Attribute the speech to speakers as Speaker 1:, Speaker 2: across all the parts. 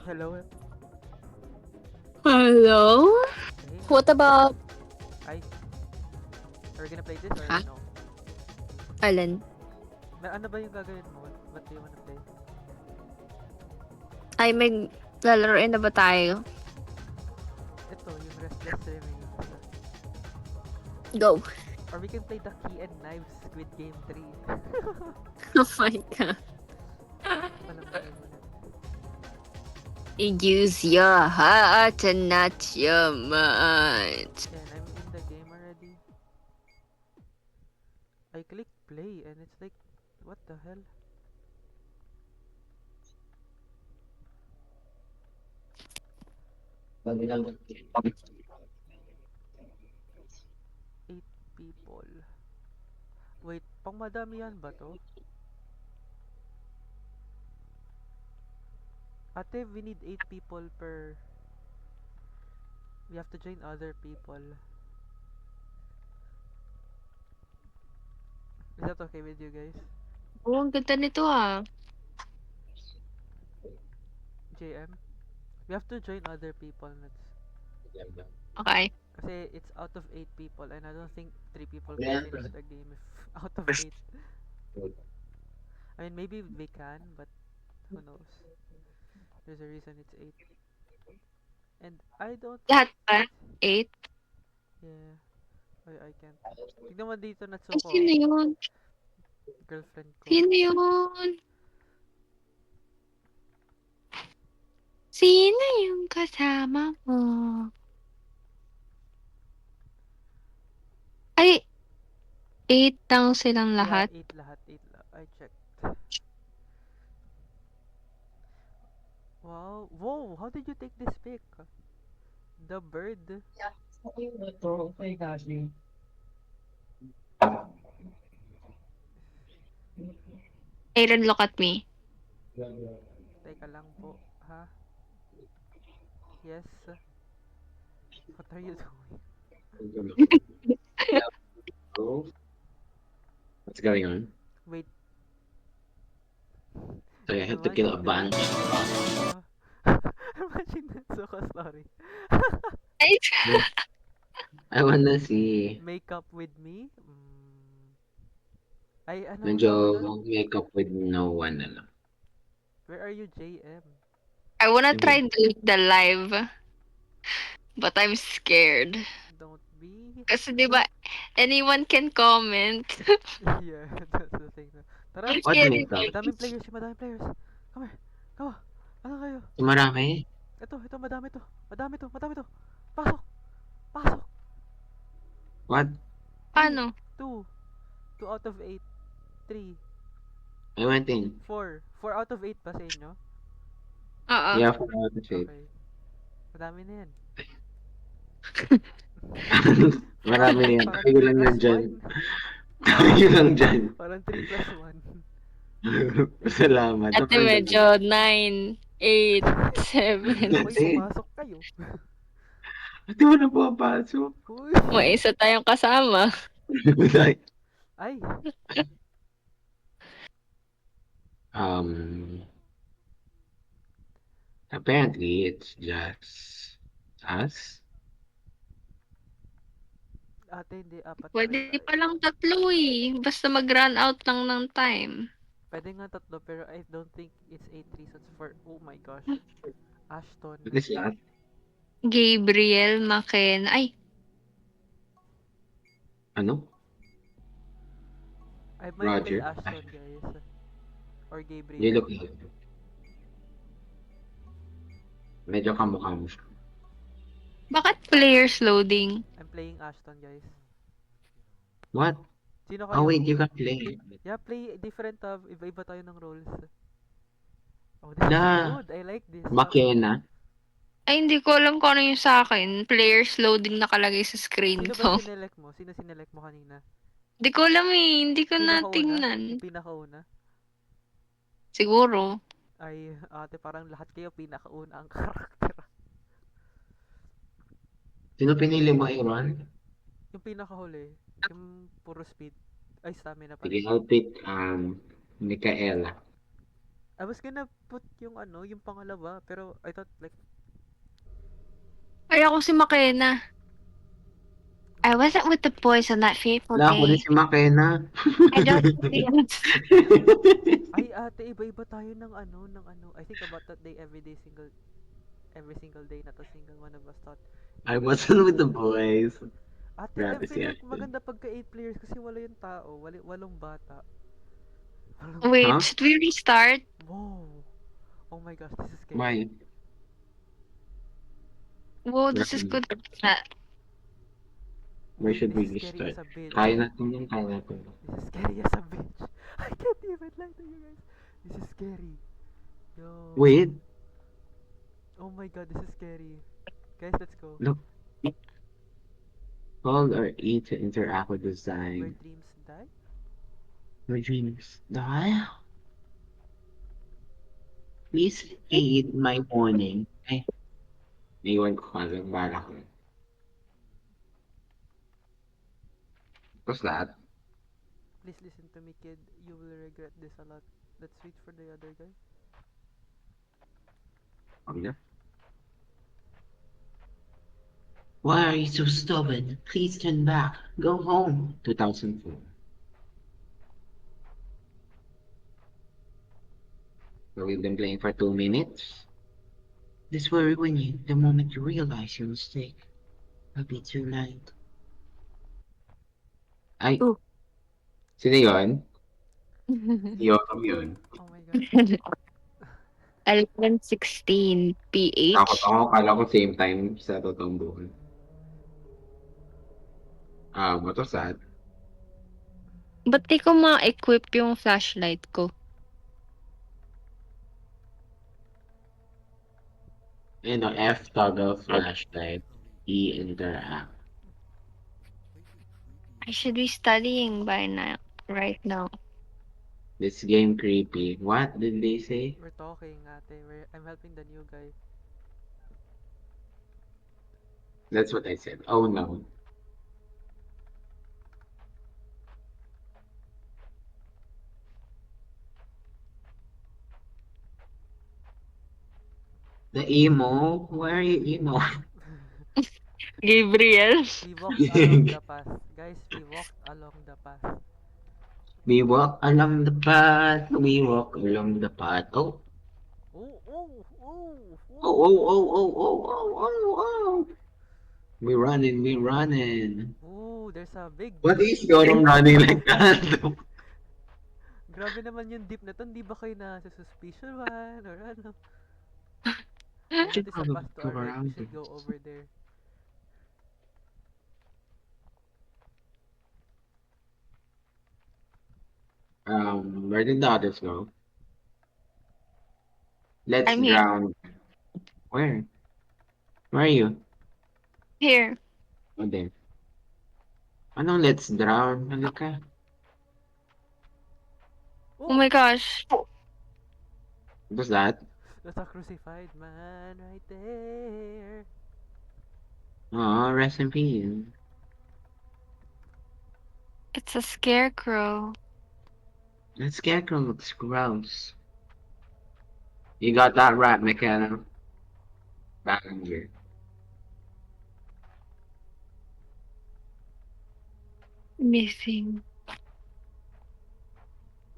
Speaker 1: Hello.
Speaker 2: Hello?
Speaker 1: Hey.
Speaker 2: What about...
Speaker 1: Ay, are we gonna play this or
Speaker 2: Ha?
Speaker 1: no?
Speaker 2: Alin?
Speaker 1: Ano ba yung gagawin mo? What do you wanna play?
Speaker 2: Ay, may lalaroin na ba tayo?
Speaker 1: Ito, yung Restless Remains.
Speaker 2: Go.
Speaker 1: Or we can play the Key and Knives Squid Game 3.
Speaker 2: Oh my God.
Speaker 1: Walang game ulit.
Speaker 2: Use your heart and not your mind.
Speaker 1: Yan, I'm in the game already. I click play and it's like, what the hell? Eight people. Wait, pang madami yan ba to? Ate, we need 8 people per... We have to join other people. Is that okay with you guys?
Speaker 2: Oh, ang ganda nito ah.
Speaker 1: JM? We have to join other people.
Speaker 2: Okay.
Speaker 1: Kasi it's out of 8 people and I don't think 3 people can finish the game if out of 8. I mean, maybe we can, but who knows? There's a reason it's 8. And I don't think
Speaker 2: Lahat ba?
Speaker 1: it's...
Speaker 2: 8?
Speaker 1: Yeah. I can't. Tignan mo dito,
Speaker 2: Ay,
Speaker 1: Natsuko.
Speaker 2: sino yun?
Speaker 1: Girlfriend ko.
Speaker 2: Sino yun? Sino yung kasama mo? Ay, 8 lang silang
Speaker 1: Yeah,
Speaker 2: lahat.
Speaker 1: 8 lahat. 8 lahat. I checked. Wow. Whoa, how did you take this pic? The bird.
Speaker 2: Aaron, look at me.
Speaker 1: Teka lang po. Ha? Yes. What are you doing?
Speaker 3: What's going on?
Speaker 1: Wait.
Speaker 3: So I
Speaker 1: I'm
Speaker 3: had to kill a
Speaker 1: watching the
Speaker 3: bunch.
Speaker 1: Natsuko. I'm watching Natsuko story.
Speaker 2: Ay,
Speaker 3: I wanna see.
Speaker 1: Makeup with me? Ay, ano
Speaker 3: Medyo
Speaker 1: tawag doon?
Speaker 3: make up with no one na lang.
Speaker 1: Where are you, JM?
Speaker 2: I wanna try
Speaker 3: Ayun.
Speaker 2: the live, but I'm scared.
Speaker 1: Don't be.
Speaker 2: Kasi 'di ba anyone can comment.
Speaker 1: Yeah, that's the thing. Tara,
Speaker 2: Ang
Speaker 3: What
Speaker 2: scary
Speaker 3: make up?
Speaker 1: madaming players, madaming players. Come here. Come on. Ano kayo?
Speaker 3: Marami?
Speaker 1: Ito, madami to. Madami to. Pasok, pasok.
Speaker 3: What?
Speaker 1: 3,
Speaker 2: Paano?
Speaker 1: 2, 2 out of 8, 3,
Speaker 3: I went in.
Speaker 1: 4. 4 out of 8 pa sa inyo?
Speaker 2: Oo.
Speaker 3: Yeah, for out of it.
Speaker 1: Okay. Madami na yan.
Speaker 3: Marami na yan.
Speaker 1: Parang
Speaker 3: Tayo
Speaker 1: 3
Speaker 3: lang
Speaker 1: plus
Speaker 3: nandyan.
Speaker 1: 1.
Speaker 3: Tayo lang dyan.
Speaker 1: Parang 3 plus 1.
Speaker 3: Salamat.
Speaker 2: Ate medyo 9, 8, 7.
Speaker 1: Hoy, pumasok kayo.
Speaker 3: Ate wala pumapasok.
Speaker 1: Hoy.
Speaker 2: May isa tayong kasama.
Speaker 1: Ay,
Speaker 3: um, apparently it's just us.
Speaker 1: ate, hindi. Apat pa
Speaker 2: Pwede
Speaker 1: tayo.
Speaker 2: palang 3 eh, basta mag-run out lang ng time.
Speaker 1: Pwede nga tatlo, pero I don't think it's 8 reasons for... Oh my gosh. Ashton.
Speaker 3: What is that?
Speaker 2: Gabriel Maken. Ay,
Speaker 3: Ano?
Speaker 1: I might play
Speaker 3: Roger.
Speaker 1: Ashton, guys. Or
Speaker 3: You
Speaker 1: Gabriel.
Speaker 3: look like medyo kamukha mo siya.
Speaker 2: bakit players loading?
Speaker 1: I'm playing Ashton, guys.
Speaker 3: What?
Speaker 1: Sino
Speaker 3: Oh
Speaker 1: kayo?
Speaker 3: wait, you can play.
Speaker 1: Yeah, play different iba-iba tayo ng roles. Oh, this is
Speaker 3: Na,
Speaker 1: good. I like this.
Speaker 3: Makena.
Speaker 2: Ay, hindi ko alam kung ano yung sa akin. Players loading nakalagay sa screen
Speaker 1: Sino ba
Speaker 2: ko.
Speaker 1: sinelect mo? Sino sinelect mo kanina?
Speaker 2: Hindi ko alam eh. Hindi ko na
Speaker 1: Pinakauna?
Speaker 2: tingnan.
Speaker 1: Yung pinakauna?
Speaker 2: Siguro.
Speaker 1: Ay, ate, parang lahat kayo pinakauna ang karakter.
Speaker 3: Sino pinili mo, Aaron?
Speaker 1: Yung pinakahuli, yung puro speed. Ay, stamina pala.
Speaker 3: Sige, I'll pick, Micaela.
Speaker 1: I was gonna put yung ano, yung pangalawa, pero I thought like,
Speaker 2: Ay, ako si Makena. I wasn't with the boys on that fateful
Speaker 3: Wala ko din
Speaker 2: day.
Speaker 3: si Makena.
Speaker 2: I don't think
Speaker 1: ay ate, iba-iba tayo ng ano. I think about that day every single day, not a single one of us thought
Speaker 3: I
Speaker 1: iba-iba
Speaker 3: wasn't
Speaker 1: tayo.
Speaker 3: with the boys.
Speaker 1: Ate, I
Speaker 3: Grabe
Speaker 1: feel
Speaker 3: si
Speaker 1: like
Speaker 3: Ashton.
Speaker 1: maganda pagka 8 players kasi wala yung tao, walong bata.
Speaker 2: Wait,
Speaker 3: Huh?
Speaker 2: should we restart?
Speaker 1: Wow. Oh my gosh, this is scary.
Speaker 3: Why?
Speaker 2: Whoa, this is
Speaker 3: Grabe.
Speaker 2: good.
Speaker 3: Where
Speaker 1: Wait,
Speaker 3: should
Speaker 1: this
Speaker 3: we
Speaker 1: is scary
Speaker 3: restart?
Speaker 1: as a bitch.
Speaker 3: Kaya natin yun, kaya natin.
Speaker 1: This is scary as a bitch. I can't even lie to you guys. This is scary. Yo.
Speaker 3: Wait,
Speaker 1: Oh my god, this is scary. Guys, let's go.
Speaker 3: look. Hold or E to interact with the
Speaker 1: Where
Speaker 3: design.
Speaker 1: dreams die?
Speaker 3: My dreams die. Please heed my warning. Ay, naiwan ko kagad. Bala ko. What's that?
Speaker 1: Please listen to me, kid. You will regret this a lot. Let's wait for the other guy.
Speaker 3: Oh, yeah. Why are you so stubborn? Please turn back. Go home. 2004. So we've been playing for 2 minutes. This will ruin you the moment you realize your mistake. It'll be too late. Ay,
Speaker 2: Ooh.
Speaker 3: sino yun? Yun, yun.
Speaker 1: Oh my god.
Speaker 2: 11:16
Speaker 3: Takot
Speaker 2: PH.
Speaker 3: ako. Kala ko same time sa totoong buhay. What was that?
Speaker 2: Ba't di ko ma-equip yung flashlight ko?
Speaker 3: F toggle flashlight. E interact.
Speaker 2: I should be studying by now, right now.
Speaker 3: This game creepy. What did they say?
Speaker 1: We're talking, ate. I'm helping the new guy.
Speaker 3: That's what I said. Oh no. The emo? Why are you emo?
Speaker 2: Gabriel.
Speaker 1: We walked along the path. Guys, we walked along the path.
Speaker 3: We walk along the path. We walk along the path. Oh.
Speaker 1: Oh, oh, oh,
Speaker 3: Oh,
Speaker 1: oh,
Speaker 3: oh,
Speaker 1: oh.
Speaker 3: oh, oh, oh, oh, oh, oh. We running, we running.
Speaker 1: Oh, there's a big
Speaker 3: What
Speaker 1: deep.
Speaker 3: is going on running like that?
Speaker 1: Grabe naman yung deep na to. Hindi ba kayo na suspicion one or ano? I
Speaker 3: Should
Speaker 1: noticed a
Speaker 3: probably
Speaker 1: path to
Speaker 3: go
Speaker 1: our right. We
Speaker 3: around
Speaker 1: should go
Speaker 3: this.
Speaker 1: over there.
Speaker 3: Where did the others go? Let's
Speaker 2: I'm here.
Speaker 3: drown. Where? Where are you?
Speaker 2: Here.
Speaker 3: Oh, there. Anong let's drown? Halika.
Speaker 2: Oh
Speaker 1: Oh!
Speaker 2: my gosh.
Speaker 3: What's that?
Speaker 1: That's a crucified man right there.
Speaker 3: Oh, rest in peace.
Speaker 2: It's a scarecrow.
Speaker 3: That scarecrow looks gross. You got that right, McKenna. Back in here.
Speaker 2: Missing.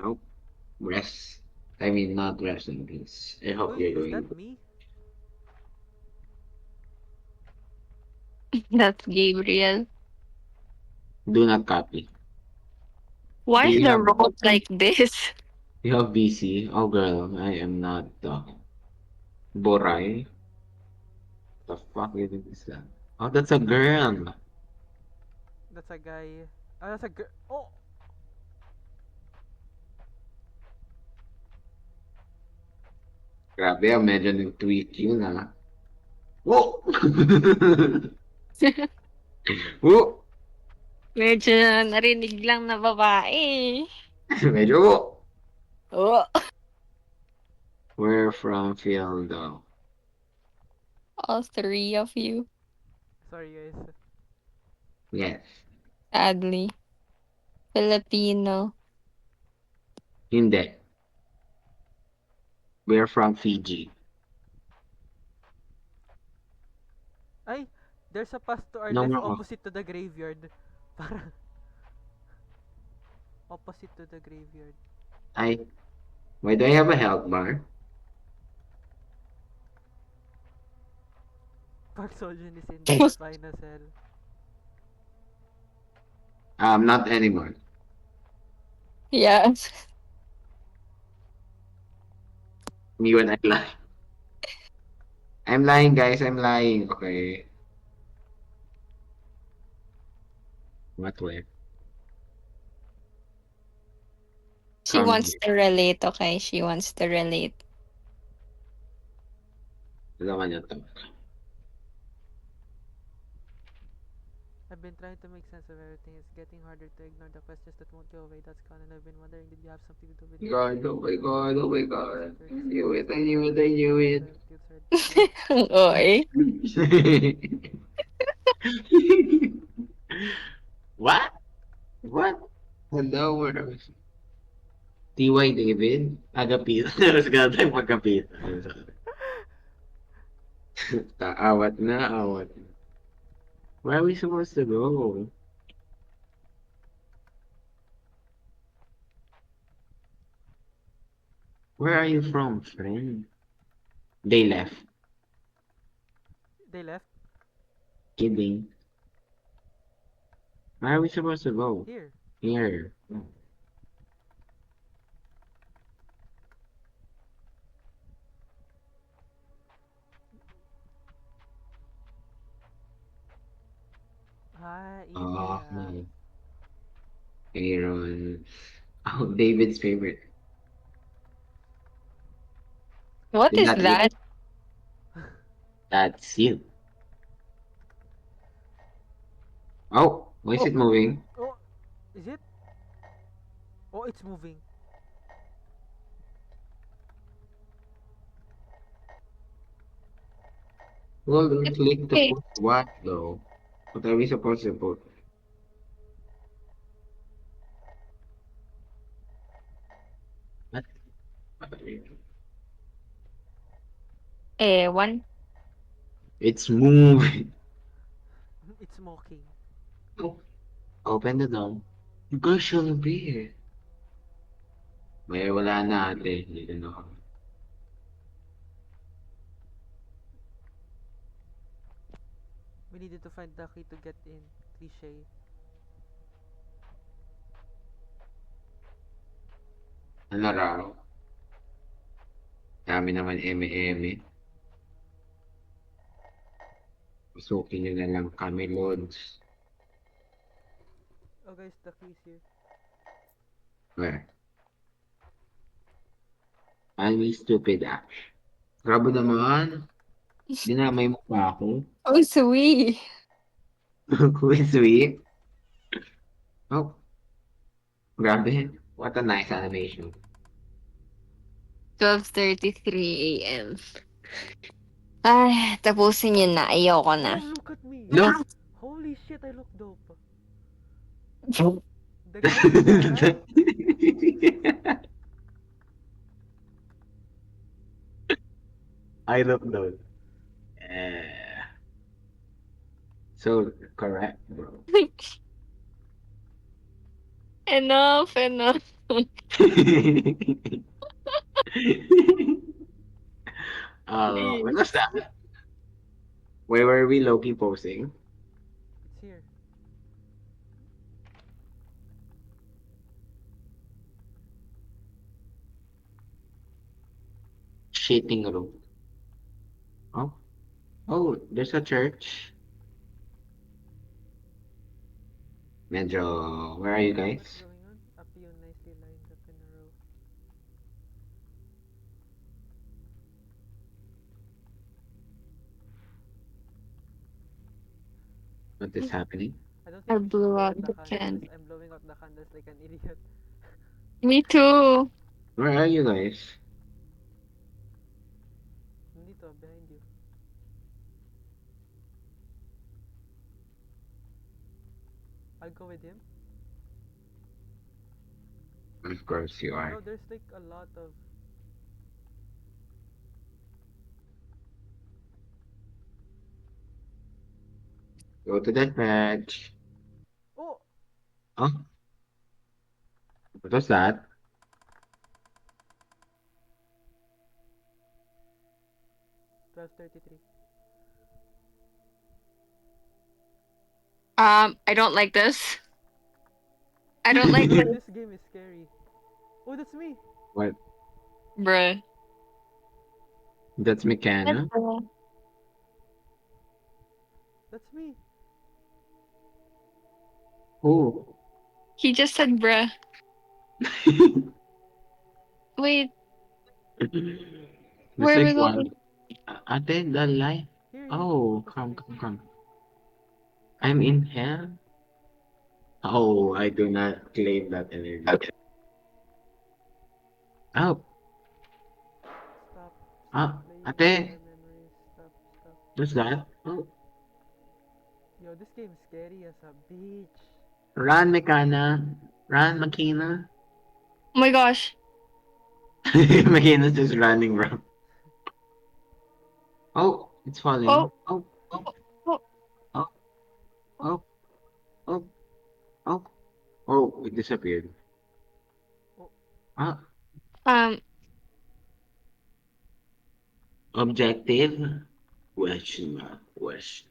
Speaker 3: Nope. Rest. I mean, not rest in peace. I hope
Speaker 1: Uy,
Speaker 3: you're
Speaker 1: is
Speaker 3: doing
Speaker 1: that
Speaker 3: good.
Speaker 1: me?
Speaker 2: That's Gabriel.
Speaker 3: Do not copy.
Speaker 2: Why
Speaker 3: Do
Speaker 2: is
Speaker 3: you
Speaker 2: the
Speaker 3: have
Speaker 2: road like this?
Speaker 3: you have BC? Oh girl, I am not Borai. The fuck is that? Oh, that's a girl.
Speaker 1: That's a guy. Ah, that's a girl. Oh!
Speaker 3: Grabe, medyo nag-tweak yun ah. Whoa! Whoa!
Speaker 2: Medyo narinig lang na babae.
Speaker 3: Medyo whoa!
Speaker 2: Oh.
Speaker 3: We're from Fieldo.
Speaker 2: All three of you.
Speaker 1: Sorry, guys.
Speaker 3: Yes.
Speaker 2: Sadly. Filipino.
Speaker 3: Hindi. We're from Fiji.
Speaker 1: Ay, there's a path to our
Speaker 3: No
Speaker 1: left
Speaker 3: more.
Speaker 1: opposite to the graveyard. Parang opposite to the graveyard.
Speaker 3: Why do I have a health bar?
Speaker 1: Park Sojourn is in the final cell.
Speaker 3: Not anymore.
Speaker 2: Yeah.
Speaker 3: Me when I lie. I'm lying, guys. I'm lying. Okay. What way?
Speaker 2: She
Speaker 3: Come
Speaker 2: wants
Speaker 3: here.
Speaker 2: to relate, okay? She wants to relate.
Speaker 3: Naman niyo to.
Speaker 1: I've been trying to make sense of everything. It's getting harder to ignore the questions that won't go away. That's Con, and I've been wondering, did you have something to do with it?
Speaker 3: God, oh my God, oh my God. I knew it, I knew it, I
Speaker 1: Security
Speaker 3: knew it.
Speaker 2: Oy.
Speaker 3: What? What? Hello, world. TY David? Agapit. Mas ganda yung pagkapit. Awat na, awat na. Where are we supposed to go? Where are you from, friend? They left.
Speaker 1: They left?
Speaker 3: Kidding. Where are we supposed to go?
Speaker 1: Here.
Speaker 3: Here.
Speaker 1: Ah,
Speaker 3: Oh,
Speaker 1: India.
Speaker 3: no. Aaron. Oh, David's favorite.
Speaker 2: What
Speaker 3: Is
Speaker 2: is
Speaker 3: that you?
Speaker 2: that?
Speaker 3: That's you. Oh, why is it moving?
Speaker 1: Oh, is it? Oh, it's moving.
Speaker 3: Well, don't click to
Speaker 2: Okay.
Speaker 3: put what though? What are we supposed to put? What?
Speaker 2: One.
Speaker 3: It's moving.
Speaker 1: It's smoking.
Speaker 3: Oh, open the door. You guys shouldn't be here. May wala na ate. Dito na ako.
Speaker 1: We needed to find the key to get in. Cliche.
Speaker 3: Ano raw? Dami naman eme-eme. Pasukin nyo na lang kami, Lods.
Speaker 1: Oh guys, the key is here.
Speaker 3: Where? I'm stupid Ash. Grabe naman. Dinamay mo pa ako.
Speaker 2: Oh, sweet.
Speaker 3: Wait, sweet. Oh, grabe. What a nice animation.
Speaker 2: 12:33 a.m. Ay, tapusin yun na. Ayoko na.
Speaker 1: Oh, look at me!
Speaker 3: Look!
Speaker 1: Holy shit, I look dope. Dagdag mo taray.
Speaker 3: I look those. Eh, so correct, bro.
Speaker 2: Enough, enough.
Speaker 3: What
Speaker 2: Please.
Speaker 3: was that? Where were we Loki posing?
Speaker 1: It's here.
Speaker 3: Shitting room. Oh, oh, there's a church. Medyo, where are you
Speaker 1: What's
Speaker 3: guys?
Speaker 1: going on? A peon nicely lined up in a row.
Speaker 3: What is happening?
Speaker 1: I don't
Speaker 2: I
Speaker 1: think we should
Speaker 2: blew
Speaker 1: blow
Speaker 2: out
Speaker 1: out the
Speaker 2: the
Speaker 1: candles.
Speaker 2: candle.
Speaker 1: I'm blowing out the candles like an idiot.
Speaker 2: Me too.
Speaker 3: Where are you guys?
Speaker 1: Nandito, behind you. I'll go with him.
Speaker 3: Of course you
Speaker 1: No,
Speaker 3: are.
Speaker 1: there's like a lot of...
Speaker 3: Go to that patch.
Speaker 1: Oh!
Speaker 3: Oh, what was that?
Speaker 1: 12:33.
Speaker 2: I don't like this. I don't like
Speaker 1: Bro,
Speaker 2: this,
Speaker 1: this game is scary. Oh, that's me!
Speaker 3: What?
Speaker 2: bruh.
Speaker 3: That's Mecano?
Speaker 1: That's me!
Speaker 3: Oh.
Speaker 2: He just said bruh. Wait,
Speaker 3: It's
Speaker 2: where are we
Speaker 3: like
Speaker 2: going?
Speaker 3: one. Ate, the light.
Speaker 1: Here, here.
Speaker 3: Oh,
Speaker 1: Focus on
Speaker 3: come,
Speaker 1: me.
Speaker 3: come, come. I'm in hell. Oh, I do not claim that energy. Oh,
Speaker 1: Stop. Stop
Speaker 3: ah,
Speaker 1: playing with
Speaker 3: ate,
Speaker 1: our memories. Stop, stop.
Speaker 3: what's that? Oh,
Speaker 1: Yo, this game is scary as a bitch.
Speaker 3: run, Mecana. Run, Makina.
Speaker 2: Oh my gosh.
Speaker 3: Makina's just running, bro. Oh, it's
Speaker 2: Oh,
Speaker 3: falling. Oh,
Speaker 2: oh,
Speaker 3: oh,
Speaker 2: oh.
Speaker 3: oh,
Speaker 1: Oh!
Speaker 3: oh, oh, oh. Oh, it disappeared.
Speaker 1: Oh!
Speaker 3: Ah,
Speaker 2: Um,
Speaker 3: objective? Question mark, question.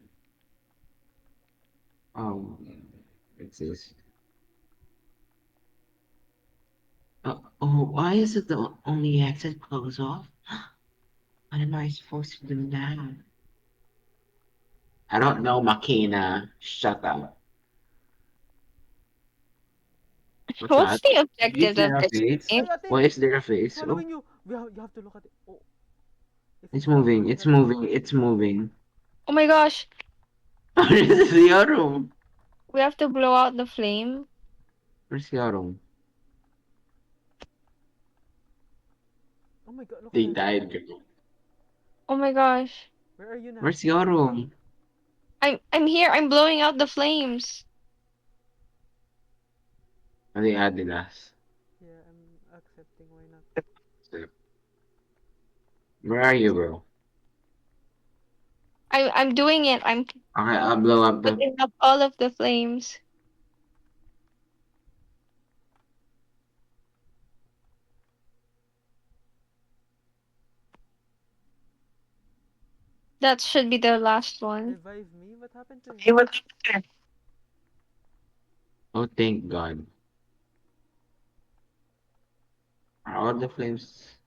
Speaker 3: What's this? Oh, why is it the only exit closed off? What am I supposed to do now? I don't know, Makina. Shut up. What's
Speaker 2: what's
Speaker 3: that?
Speaker 2: the
Speaker 3: Is
Speaker 2: objective of
Speaker 3: there a
Speaker 2: this
Speaker 3: face?
Speaker 2: game?
Speaker 1: Ay, ate!
Speaker 3: Why is there a
Speaker 1: It's
Speaker 3: face? Oh,
Speaker 1: following you! You have to look at it. Oh! If
Speaker 3: it's
Speaker 1: it's not
Speaker 3: moving.
Speaker 1: moving,
Speaker 3: It's
Speaker 1: that's you.
Speaker 3: moving. It's moving.
Speaker 2: Oh my gosh.
Speaker 3: Where's your room?
Speaker 2: We have to blow out the flame.
Speaker 3: Where's your room?
Speaker 1: Oh my god, look at
Speaker 3: They
Speaker 1: that.
Speaker 3: died, girl.
Speaker 2: Oh my gosh.
Speaker 1: Where are you now?
Speaker 3: Where's your room?
Speaker 2: I'm here. I'm blowing out the flames.
Speaker 3: Are they added us?
Speaker 1: Yeah, I'm accepting. Why not?
Speaker 3: So, where are you, bro?
Speaker 2: I'm doing it. I'm
Speaker 3: Okay, I'll blow up the.
Speaker 2: putting up all of the flames. That should be the last one.
Speaker 1: Revive me? What happened to
Speaker 2: It
Speaker 1: him?
Speaker 2: was
Speaker 3: Oh, thank God. Are all the flames?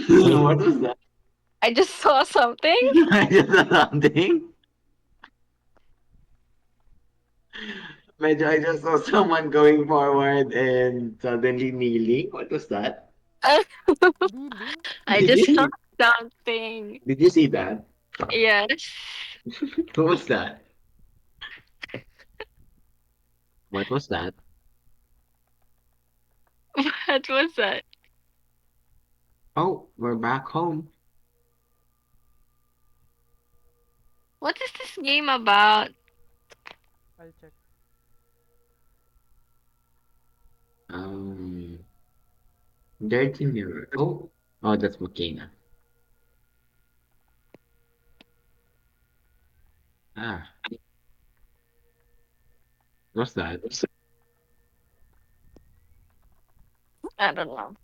Speaker 3: What was that?
Speaker 2: I just saw something.
Speaker 3: I just saw something. Medyo I just saw someone going forward and suddenly kneeling. What was that?
Speaker 1: Kneeling?
Speaker 2: I
Speaker 3: Did you
Speaker 2: just saw
Speaker 3: see?
Speaker 2: something.
Speaker 3: Did you see that?
Speaker 2: Yes.
Speaker 3: What was that? What was that?
Speaker 2: What was that?
Speaker 3: Oh, we're back home.
Speaker 2: What is this game about?
Speaker 1: I'll check.
Speaker 3: Um, Dirty Mirror. Oh, oh, that's Makina. Ah, what's that?
Speaker 2: I don't know.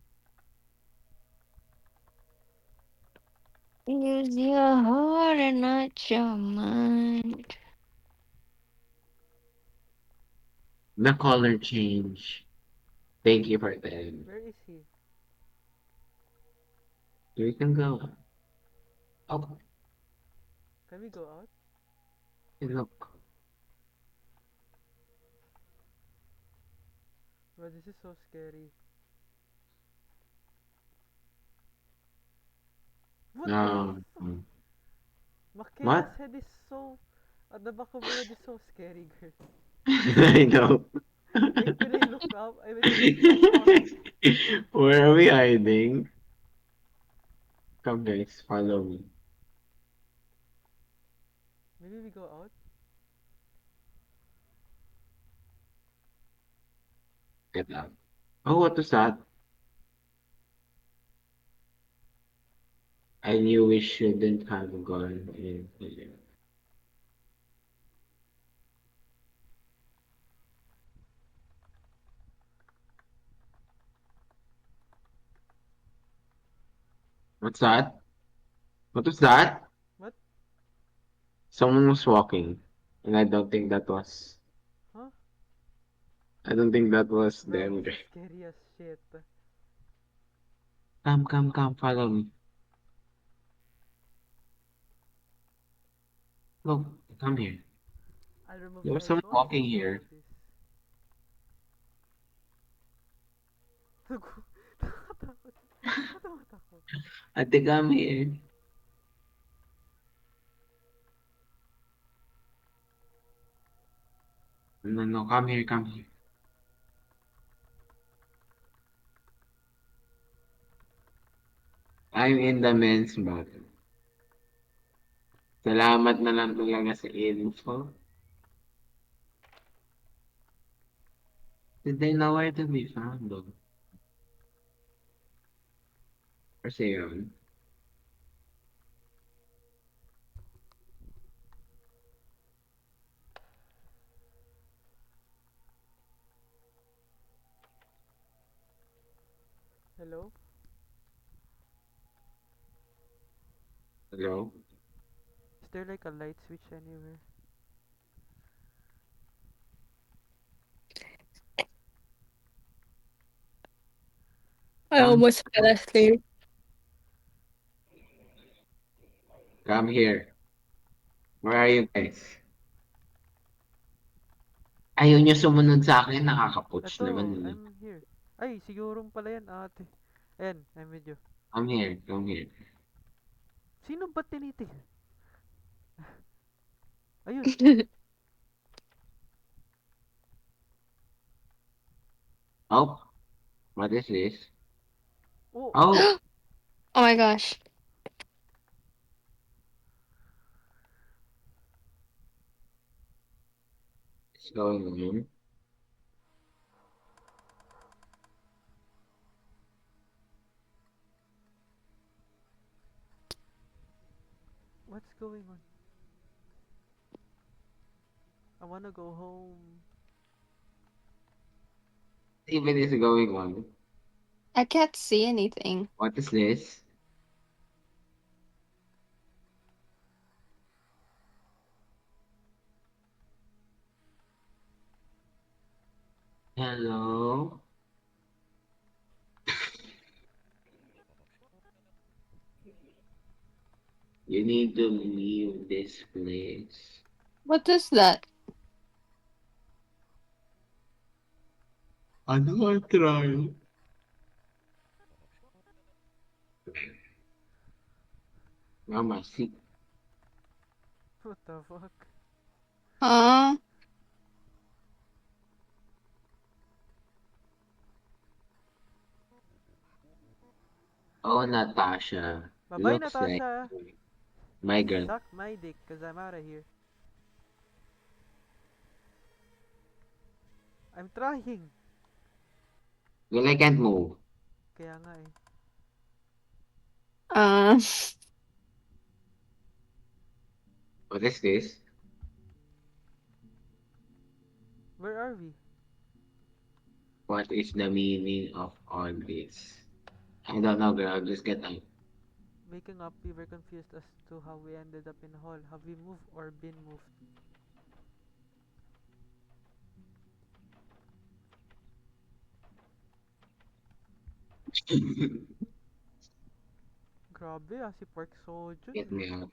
Speaker 2: Use your heart and not your mind.
Speaker 3: The color change. Thank you for that.
Speaker 1: Where is he?
Speaker 3: You can go. Oh,
Speaker 1: Can we go out?
Speaker 3: look.
Speaker 1: Bro, this is so scary. What the fuck?
Speaker 3: Um,
Speaker 1: Makena's
Speaker 3: what?
Speaker 1: head is so... At the back of her head is so scary, girl.
Speaker 3: I know.
Speaker 1: Like, when I look up, I mean, when I look on...
Speaker 3: Where are we hiding? Come guys, follow me.
Speaker 1: Maybe we go out?
Speaker 3: Get out. Oh, what was that? I knew we shouldn't have gone in here. What's that? What was that?
Speaker 1: What?
Speaker 3: Someone was walking, and I don't think that was.
Speaker 1: Huh?
Speaker 3: I don't think that was
Speaker 1: Bro,
Speaker 3: them.
Speaker 1: this is scary as shit.
Speaker 3: Come, follow me. Look, come here.
Speaker 1: I'll remove
Speaker 3: There
Speaker 1: my
Speaker 3: was someone
Speaker 1: headphones
Speaker 3: walking
Speaker 1: just to
Speaker 3: here.
Speaker 1: do this. Nakatakot. Nakatakot ako.
Speaker 3: Ate, come here. No, come here. I'm in the men's bathroom. Salamat na lang talaga sa info. Did they know where to be found, though? Kasi yun.
Speaker 1: Hello?
Speaker 3: Hello?
Speaker 1: Is there like a light switch anywhere?
Speaker 2: I
Speaker 3: Come,
Speaker 2: almost fell asleep.
Speaker 3: come here. Where are you guys? Ayaw niyo sumunod sa akin, nakakaputs naman
Speaker 1: Eto,
Speaker 3: yun.
Speaker 1: I'm here. Ay, sigurong pala yan ate. Ayan, I'm with you.
Speaker 3: Come here.
Speaker 1: Sino ba tinitig? Ayun.
Speaker 3: Oh, what is this?
Speaker 1: Oh,
Speaker 3: Oh,
Speaker 2: Oh my gosh.
Speaker 3: it's going on.
Speaker 1: what's going on? I wanna go home.
Speaker 3: Even is going on.
Speaker 2: I can't see anything.
Speaker 3: What is this? Hello? You need to leave this place.
Speaker 2: What is that?
Speaker 3: Ano ang try? Mama, see.
Speaker 1: What the fuck?
Speaker 2: Huh?
Speaker 3: Oh, Natasha.
Speaker 1: Bye-bye,
Speaker 3: Looks like
Speaker 1: Natasha!
Speaker 3: my girl.
Speaker 1: Suck my dick, cause I'm out of here. I'm trying!
Speaker 3: Well, I can't move.
Speaker 1: Kaya nga eh.
Speaker 2: Uh,
Speaker 3: What is this?
Speaker 1: Where are we?
Speaker 3: What is the meaning of all this? I don't know, girl. Just get out.
Speaker 1: Waking up, we were confused as to how we ended up in the hall. Have we moved or been moved? Grabe ah, si Park Seo-joon.
Speaker 3: Get me out.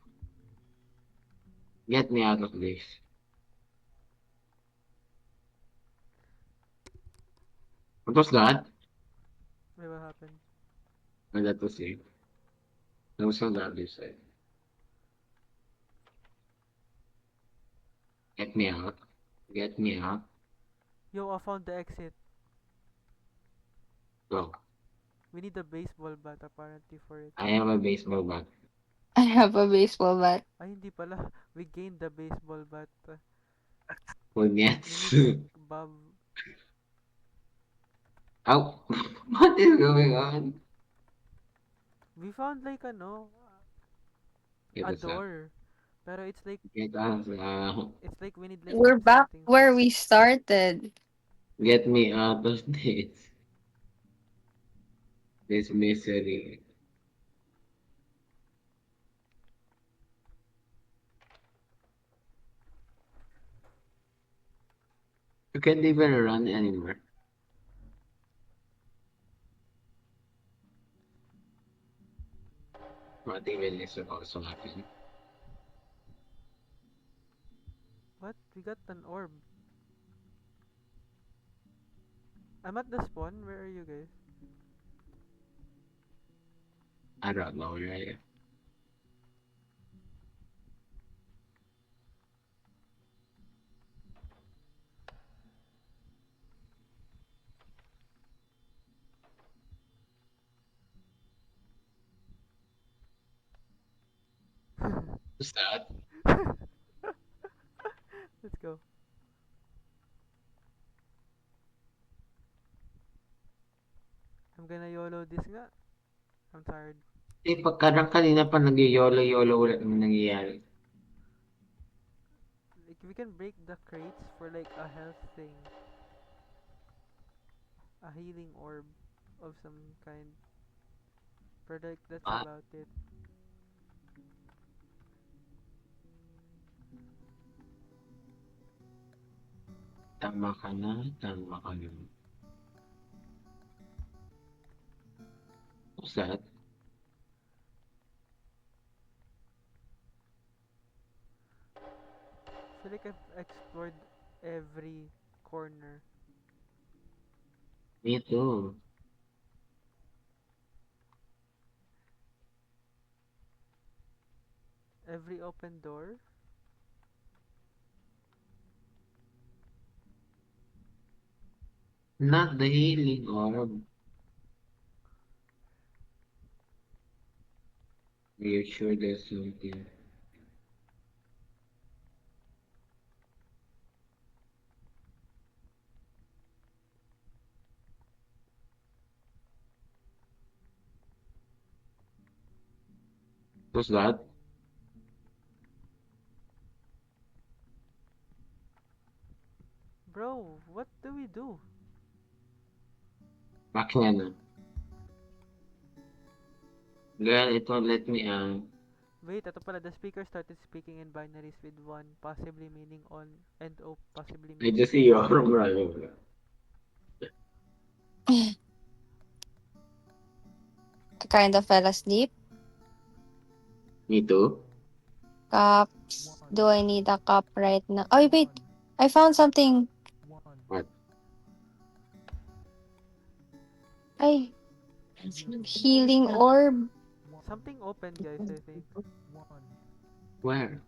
Speaker 3: Get me out of this. What was that?
Speaker 1: Wait, what happened?
Speaker 3: Oh, that was it. That was on the other side. Get me out. Get me out.
Speaker 1: Yo, I found the exit.
Speaker 3: Go.
Speaker 1: We need a baseball bat apparently for it.
Speaker 3: I have a baseball bat.
Speaker 2: I have a baseball bat.
Speaker 1: Ay, hindi pala. We gained the baseball bat. We
Speaker 3: Punyets.
Speaker 1: need like bob.
Speaker 3: Oh, what is going on?
Speaker 1: We found like ano.
Speaker 3: Get
Speaker 1: a
Speaker 3: us up.
Speaker 1: door. Pero
Speaker 3: Get us out.
Speaker 1: it's like we need like
Speaker 2: We're back
Speaker 1: something.
Speaker 2: where we started.
Speaker 3: Get me out of this misery. You can't even run anymore. Not even this will also happen.
Speaker 1: What? We got an orb. I'm at the spawn. Where are you guys?
Speaker 3: I don't know, right? What's that?
Speaker 1: Let's go. I'm gonna YOLO this nga. I'm tired.
Speaker 3: Eh, pagkarang kanina pa nag-yolo-yolo wala naman nangyayari.
Speaker 1: Like we can break the crates for like a health thing. A healing orb of some kind. But like that's
Speaker 3: Ah,
Speaker 1: about it.
Speaker 3: tama ka na, tama ka na. What's that?
Speaker 1: I feel like I've explored every corner.
Speaker 3: Me too.
Speaker 1: Every open door.
Speaker 3: Not the healing orb. Are you sure there's something? What's that?
Speaker 1: Bro, what do we do?
Speaker 3: Bakit na? Girl, it won't let me,
Speaker 1: Wait, ito pala. The speaker started speaking in binaries with one possibly meaning on and O possibly
Speaker 3: I
Speaker 1: meaning
Speaker 3: just see
Speaker 1: off.
Speaker 3: your arm running.
Speaker 2: I kind of fell asleep.
Speaker 3: Me too.
Speaker 2: Cups. Do I need a cup right now? Oh, wait. I found something.
Speaker 3: What?
Speaker 2: Ay, healing orb.
Speaker 1: Something open, guys, I think.
Speaker 3: Where?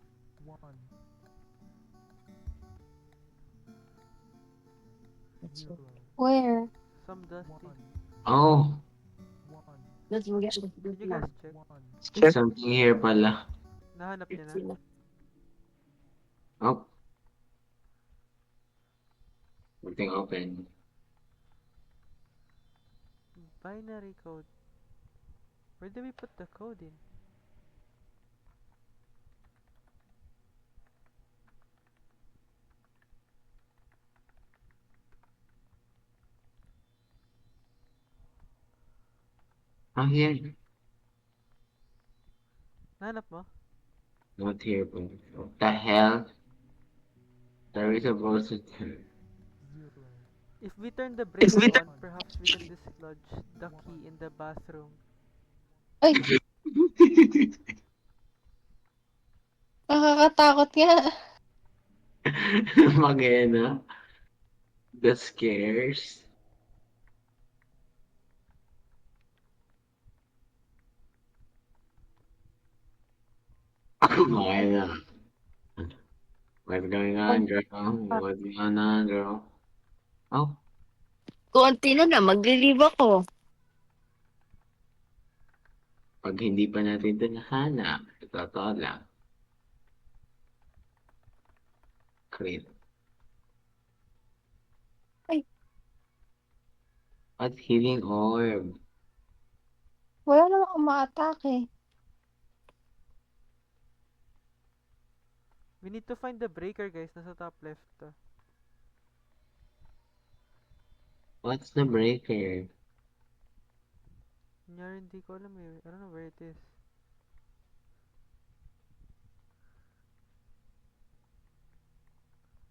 Speaker 2: Where?
Speaker 1: Some dusty.
Speaker 3: Oh,
Speaker 2: Let's go get
Speaker 1: Did you guys check?
Speaker 3: there's something here pala.
Speaker 1: Nahanap niya na?
Speaker 3: Oh, something open.
Speaker 1: Binary code. Where do we put the code in?
Speaker 3: Oh, here.
Speaker 1: Nahanap mo?
Speaker 3: Not here, but what the hell? There is a person.
Speaker 1: If we turn the breaker on, perhaps we can dislodge the key in the bathroom.
Speaker 2: Ay, nakakatakot nga.
Speaker 3: Magena. The scares. Magena. What's going on, girl? What's going on, girl? Oh,
Speaker 2: Konti na maglilive ako.
Speaker 3: pag hindi pa natin ito nahanap, totoo lang. Crit.
Speaker 2: Ay,
Speaker 3: At healing orb.
Speaker 2: wala namang umaatake.
Speaker 1: We need to find the breaker, guys. Nasa top left.
Speaker 3: What's the breaker?
Speaker 1: Kunyari, hindi ko alam eh. I don't know where it is.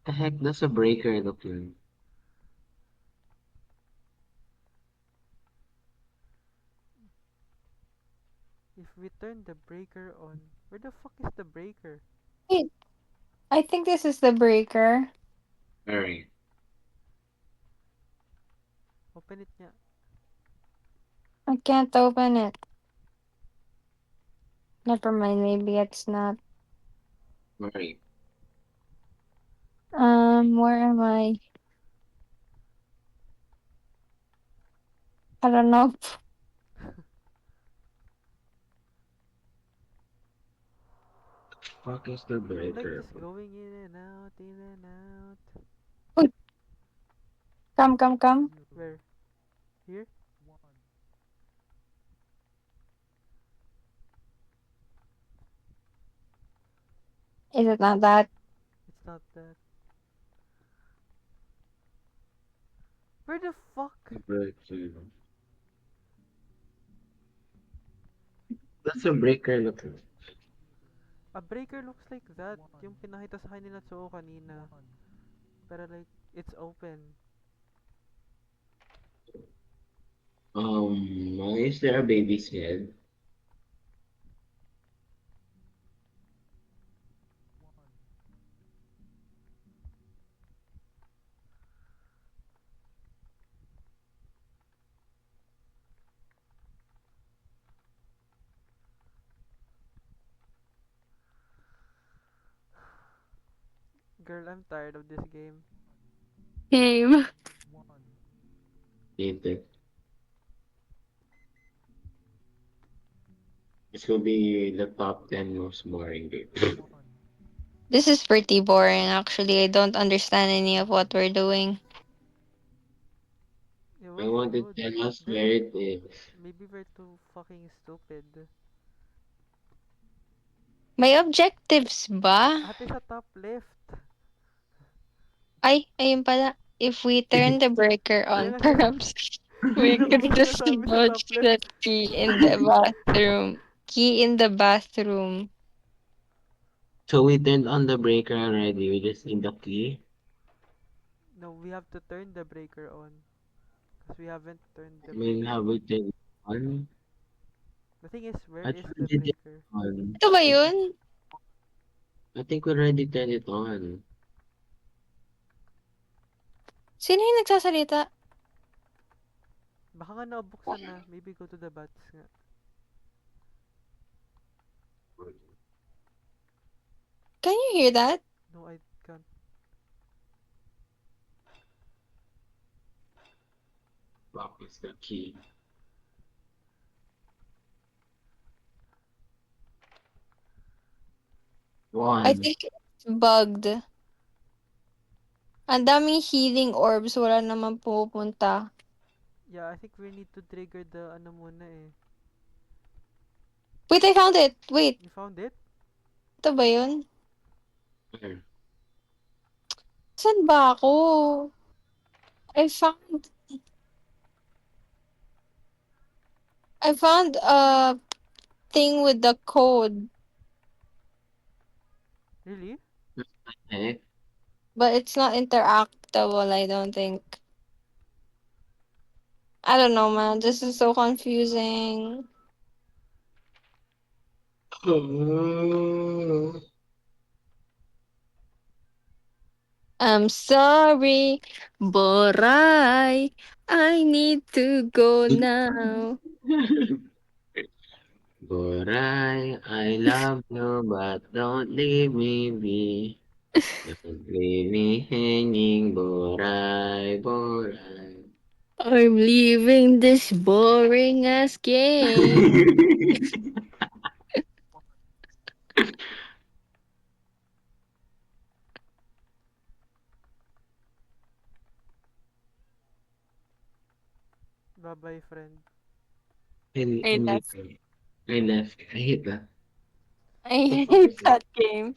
Speaker 3: The heck does a breaker look like?
Speaker 1: If we turn the breaker on, where the fuck is the breaker?
Speaker 2: Wait, I think this is the breaker.
Speaker 3: Alright.
Speaker 1: Open it nga.
Speaker 2: I can't open it. Never mind, maybe it's not.
Speaker 3: Alright.
Speaker 2: Where am I? I don't know.
Speaker 3: Fuck is the
Speaker 1: I'm like
Speaker 3: breaker?
Speaker 1: just going in and out, in and out.
Speaker 2: Come.
Speaker 1: Where? Here?
Speaker 2: Is it not that?
Speaker 1: It's not that. Where the fuck?
Speaker 3: The breaker. That's a breaker look like?
Speaker 1: A breaker looks like that. Yung pinakita sa akin nila Tsuo kanina. Pero like, it's open.
Speaker 3: Is there a baby's head?
Speaker 1: Girl, I'm tired of this game.
Speaker 2: Game.
Speaker 3: Either. This will be the top 10 most boring game.
Speaker 2: This is pretty boring actually. I don't understand any of what we're doing.
Speaker 1: It
Speaker 3: I
Speaker 1: was
Speaker 3: want to
Speaker 1: good.
Speaker 3: tell us
Speaker 1: Then,
Speaker 3: where it is.
Speaker 1: maybe we're too fucking stupid.
Speaker 2: May objectives ba?
Speaker 1: Ate, sa top left.
Speaker 2: Ay, ayun pala. If we turn the breaker
Speaker 1: Kaya
Speaker 2: on,
Speaker 1: nga sila,
Speaker 2: perhaps
Speaker 1: kaya
Speaker 2: we
Speaker 1: nga
Speaker 2: could
Speaker 1: po sinasabi sa top
Speaker 2: dislodge
Speaker 1: left.
Speaker 2: the key in the bathroom. Key in the bathroom.
Speaker 3: So we turned on the breaker already. We just need the key.
Speaker 1: No, we have to turn the breaker on. Because we haven't turned
Speaker 3: I
Speaker 1: the
Speaker 3: mean,
Speaker 1: breaker
Speaker 3: have
Speaker 1: on.
Speaker 3: we turned it on?
Speaker 1: The thing is, where
Speaker 3: I
Speaker 1: is
Speaker 3: thought we
Speaker 1: the
Speaker 3: did it
Speaker 1: breaker?
Speaker 3: on.
Speaker 2: Ito ba yun?
Speaker 3: I think we already turned it on.
Speaker 2: Sino yung nagsasalita?
Speaker 1: Baka nga naubuksan na. Maybe go to the bats nga.
Speaker 2: Can you hear that?
Speaker 1: No, I can't.
Speaker 3: Lock is the key.
Speaker 2: I
Speaker 3: One.
Speaker 2: think it's bugged. Ang daming healing orbs. Wala naman pupunta.
Speaker 1: Yeah, I think we need to trigger the ano muna eh.
Speaker 2: Wait, I found it! Wait,
Speaker 1: You found it?
Speaker 2: ito ba yun?
Speaker 3: Where?
Speaker 2: Saan ba ako? I found... I found a thing with the code.
Speaker 1: Really?
Speaker 3: Heck?
Speaker 2: But it's not interactable, I don't think. I don't know, man. This is so confusing.
Speaker 3: Oh.
Speaker 2: I'm sorry, but I need to go now.
Speaker 3: I love you, but don't leave me be. Don't leave me hanging, Boray.
Speaker 2: I'm leaving this boring ass game.
Speaker 1: Bye bye, friend.
Speaker 2: I left.
Speaker 3: I left. I hate that.
Speaker 2: I
Speaker 3: The fuck is
Speaker 2: hate
Speaker 3: that?
Speaker 2: that game.